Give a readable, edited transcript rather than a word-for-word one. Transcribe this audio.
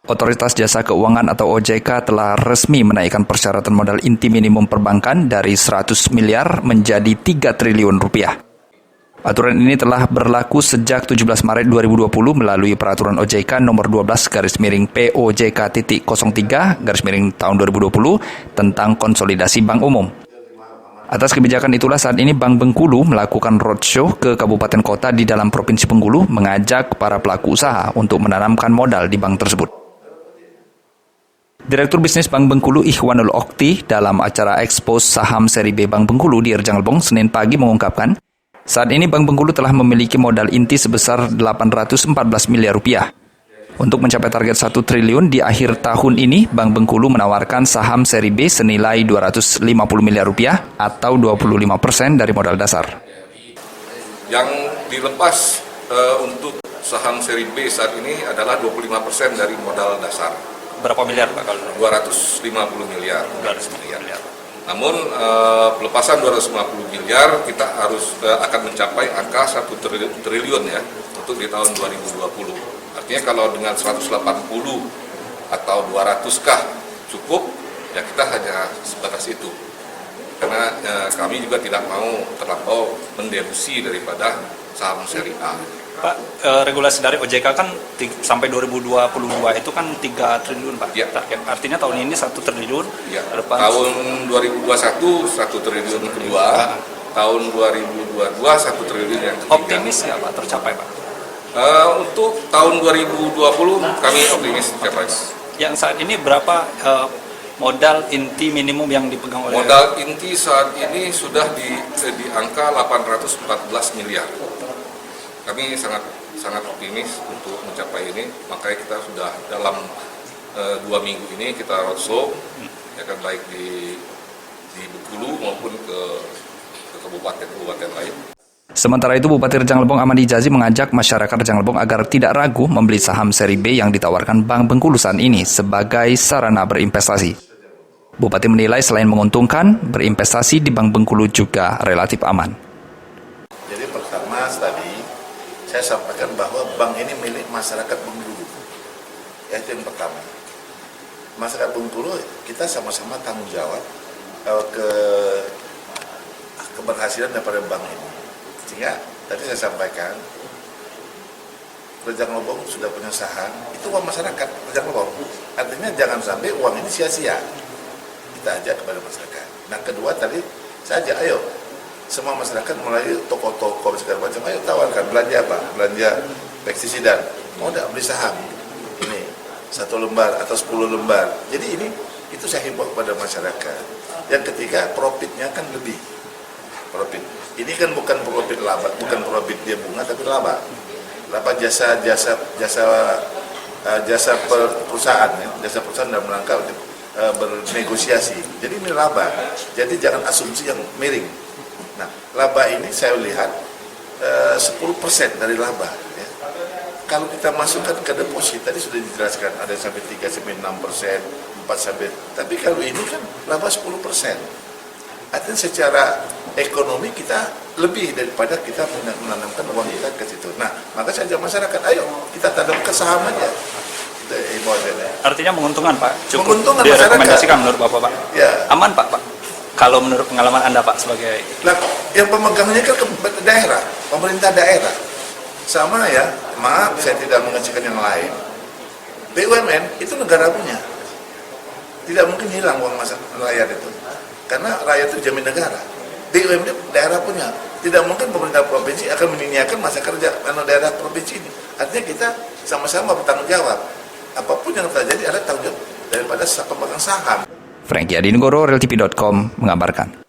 Otoritas Jasa Keuangan atau OJK telah resmi menaikkan persyaratan modal inti minimum perbankan dari 100 miliar menjadi 3 triliun rupiah. Aturan ini telah berlaku sejak 17 Maret 2020 melalui peraturan OJK nomor 12/POJK.03/tahun 2020 tentang konsolidasi bank umum. Atas kebijakan itulah saat ini Bank Bengkulu melakukan roadshow ke kabupaten kota di dalam Provinsi Bengkulu mengajak para pelaku usaha untuk menanamkan modal di bank tersebut. Direktur Bisnis Bank Bengkulu Ikhwanul Okti dalam acara ekspos saham seri B Bank Bengkulu di Rejang Senin pagi mengungkapkan, saat ini Bank Bengkulu telah memiliki modal inti sebesar 814 miliar rupiah. Untuk mencapai target 1 triliun di akhir tahun ini, Bank Bengkulu menawarkan saham seri B senilai 250 miliar rupiah atau 25% dari modal dasar. Yang dilepas untuk saham seri B saat ini adalah 25% dari modal dasar. Berapa miliar Pak kalau? 250 miliar. 250 miliar. Namun pelepasan 250 miliar kita harus akan mencapai angka 1 triliun ya untuk di tahun 2020. Artinya kalau dengan 180 atau 200-kah cukup, ya kita hanya sebatas itu. Karena kami juga tidak mau terlampau mendelusi daripada saham seri A. Pak, regulasi dari OJK kan sampai 2022 itu kan 3 triliun Pak. Ya. Artinya tahun ini 1 triliun. Ya. Tahun 2021 1 triliun kedua, tahun 2022 1 triliun yang ketiga. Optimis nggak Pak tercapai Pak? Untuk tahun 2020 kami optimis tercapai. Yang saat ini berapa modal inti minimum yang dipegang oleh? Modal inti saat ini sudah di angka 814 miliar. Kami sangat optimis untuk mencapai ini, makanya kita sudah dalam 2 minggu ini kita roadshow, ya kan, baik di Bengkulu maupun ke kabupaten lain. Sementara itu, Bupati Rejang Lebong Amandi Jazi mengajak masyarakat Rejang Lebong agar tidak ragu membeli saham seri B yang ditawarkan Bank Bengkulu saat ini sebagai sarana berinvestasi. Bupati menilai selain menguntungkan, berinvestasi di Bank Bengkulu juga relatif aman. Jadi pertama tadi saya sampaikan bahwa bank ini milik masyarakat Bengkulu. Ya, itu yang pertama. Masyarakat Bengkulu kita sama-sama tanggung jawab keberhasilan daripada bank ini. Sehingga tadi saya sampaikan Rejang Lebong sudah punya saham, itu uang masyarakat Rejang Lebong. Artinya jangan sampai uang ini sia-sia. Kita ajak kepada masyarakat. Nah, kedua tadi saya ajak, ayo semua masyarakat mulai toko-toko segala macam, ayo tawarkan belanja apa? Belanja pestisida. Mau tidak beli saham? Ini 1 lembar atau 10 lembar. Jadi itu saya himbau kepada masyarakat. Yang ketiga, profitnya kan lebih. Profit. Ini kan bukan profit laba, bukan profit dia bunga tapi laba. Laba jasa perusahaan, ya. Jasa perusahaan dalam rangka bernegosiasi. Jadi ini laba. Jadi jangan asumsi yang miring. Nah, laba ini saya lihat 10% dari laba. Ya. Kalau kita masukkan ke deposit, tadi sudah dijelaskan, ada sampai 3 sampai 6%, 4 sampai. Tapi kalau ini kan laba 10%. Artinya secara ekonomi kita lebih daripada kita menanamkan uang kita ke situ. Nah, maka saya ajak masyarakat, ayo kita tanam ke saham aja. Artinya menguntungkan Pak? Cukup menguntungkan direkomendasikan menurut Bapak Pak? Ya. Aman Pak? Kalau menurut pengalaman Anda Pak sebagai... Nah, yang pemegangnya kan ke daerah, pemerintah daerah. Sama ya, maaf saya tidak mengecilkan yang lain. BUMN itu negara punya. Tidak mungkin hilang uang rakyat itu. Karena rakyat itu jamin negara. BUMN daerah punya. Tidak mungkin pemerintah provinsi akan menyediakan masa kerja daerah provinsi ini. Artinya kita sama-sama bertanggung jawab. Apapun yang terjadi ada tanggung jawab daripada pemegang saham. Franky Adinegoro, realtv.com mengabarkan.